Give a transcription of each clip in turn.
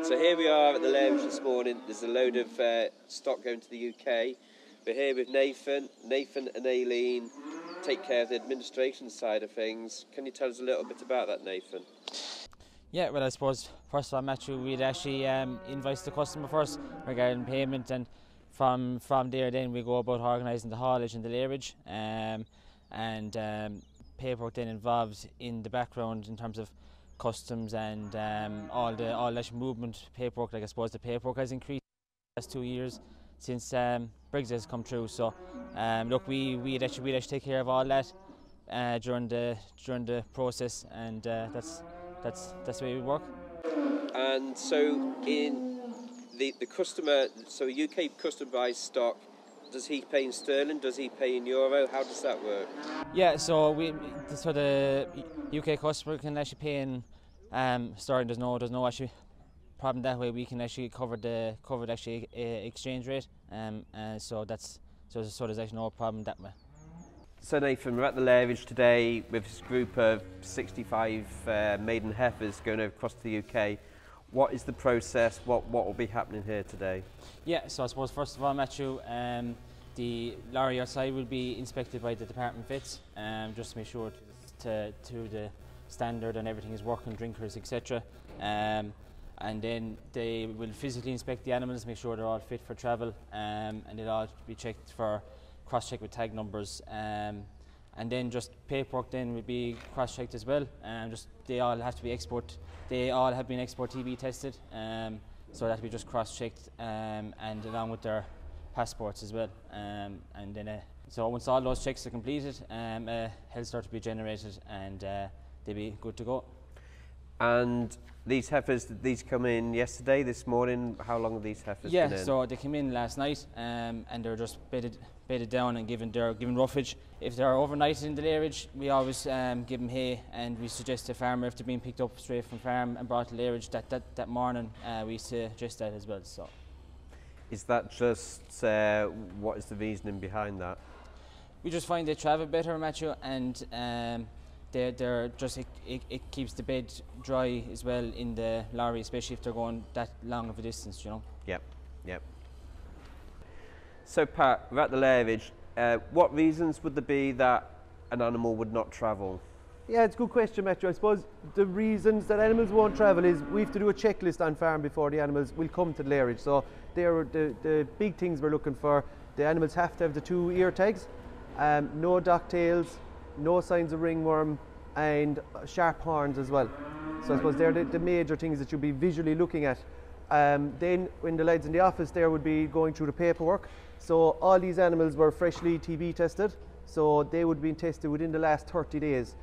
So here we are at the lairage this morning. There's a load of stock going to the UK. We're here with Nathan. Nathan and Aileen take care of the administration side of things. Can you tell us a little bit about that, Nathan? Yeah, well, I suppose first of all, Matthew, we'd actually invoice the customer first regarding payment, and from there then we go about organising the haulage and the lairage, and paperwork then involved in the background in terms of customs and all that movement paperwork. Like, I suppose the paperwork has increased the last 2 years since Brexit has come through. So look, we'd actually take care of all that during the process, and that's the way we work. And so in the customer, so a UK customer buys stock, does he pay in sterling, does he pay in euro, how does that work? Yeah, so the UK customer can actually pay in sterling. There's no actually problem that way. We can actually cover the exchange rate, so there's actually no problem that way. So Nathan, we're at the lairage today with this group of 65 maiden heifers going across to the UK. What is the process? What will be happening here today? Yeah, so I suppose first of all, Matthew, the lorry outside will be inspected by the Department of Vets, just to make sure to the standard and everything is working, drinkers, etc. And then they will physically inspect the animals, make sure they're all fit for travel, and it'll all be checked for cross-check with tag numbers, and then just paperwork then will be cross-checked as well. They all have been export TB tested, so that will be just cross-checked, and along with their passports as well. And then so once all those checks are completed, a health cert will be generated, and they'll be good to go. And these heifers, did these come in yesterday, this morning? How long have these heifers been in? Yeah, so they came in last night, and they're just bedded down and given roughage. If they're overnighted in the lairage, we always give them hay, and we suggest to a farmer, if they're being picked up straight from farm and brought to the lairage that morning, we suggest that as well. So, is that just what is the reasoning behind that? We just find they travel better, Matthew, and they're just it keeps the bed dry as well in the lorry, especially if they're going that long of a distance, you know. Yep. So Pat, we're at the lairage. What reasons would there be that an animal would not travel? Yeah, it's a good question, Matthew. I suppose the reasons that animals won't travel is we have to do a checklist on farm before the animals will come to the lairage. So there are the big things we're looking for. The animals have to have the 2 ear tags, no docktails, no signs of ringworm, and sharp horns as well. So I suppose they're the major things that you'll be visually looking at. Then when the lads in the office there would be going through the paperwork. So all these animals were freshly TB tested, so they would be tested within the last 30 days.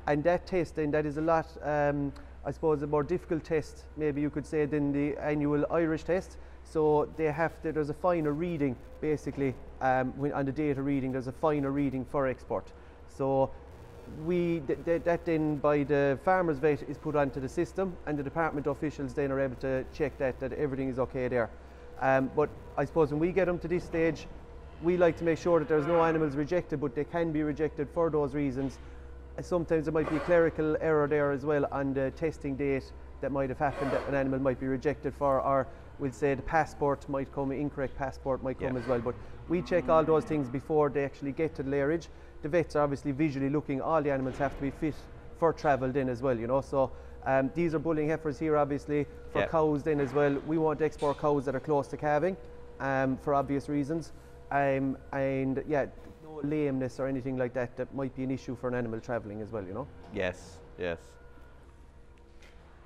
And that test, then, that is a lot, I suppose, a more difficult test, maybe you could say, than the annual Irish test. So there's a finer reading, basically, on the data reading, there's a finer reading for export. So that then by the farmer's vet is put onto the system, and the department officials then are able to check that everything is okay there. But I suppose when we get them to this stage, we like to make sure that there's no animals rejected, but they can be rejected for those reasons. Sometimes there might be a clerical error there as well on the testing date that might have happened, that an animal might be rejected for, or we'll say the passport might come, incorrect passport might come as well. But we check all those things before they actually get to the lairage. The vets are obviously visually looking, all the animals have to be fit for travel then as well, you know. So these are bulling heifers here, obviously, for cows then as well. We want to export cows that are close to calving, for obvious reasons. And yeah, no lameness or anything like that might be an issue for an animal travelling as well, you know. Yes. Yeah,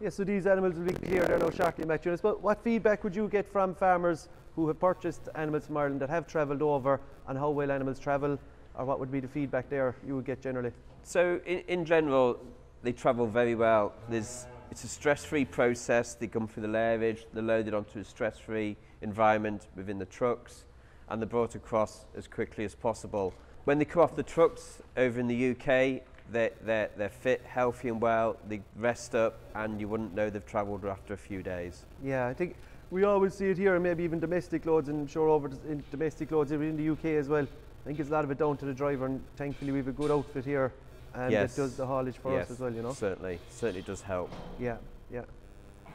so these animals will be here, they're now shortly, Matthew. But what feedback would you get from farmers who have purchased animals from Ireland that have travelled over, on how well animals travel, or what would be the feedback there you would get generally? So in general, they travel very well. It's a stress-free process. They come through the lairage, they're loaded onto a stress-free environment within the trucks, and they're brought across as quickly as possible. When they come off the trucks over in the UK, they're fit, healthy and well, they rest up, and you wouldn't know they've travelled after a few days. Yeah, I think we always see it here, and maybe even domestic loads, and I'm sure over in domestic loads in the UK as well. I think it's a lot of it down to the driver, and thankfully we have a good outfit here that does the haulage for us as well, you know. Certainly does help. Yeah,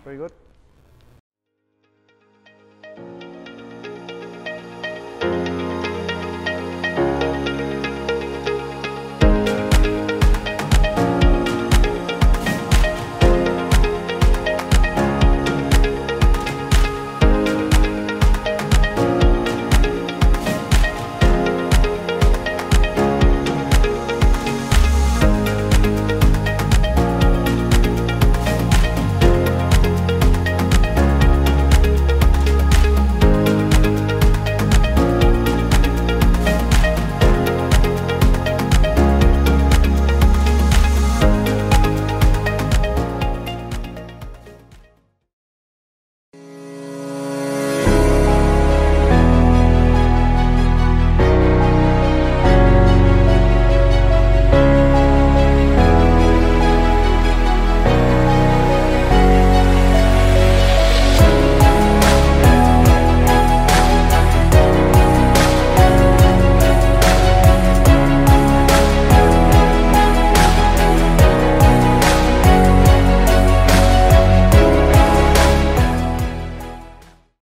very good.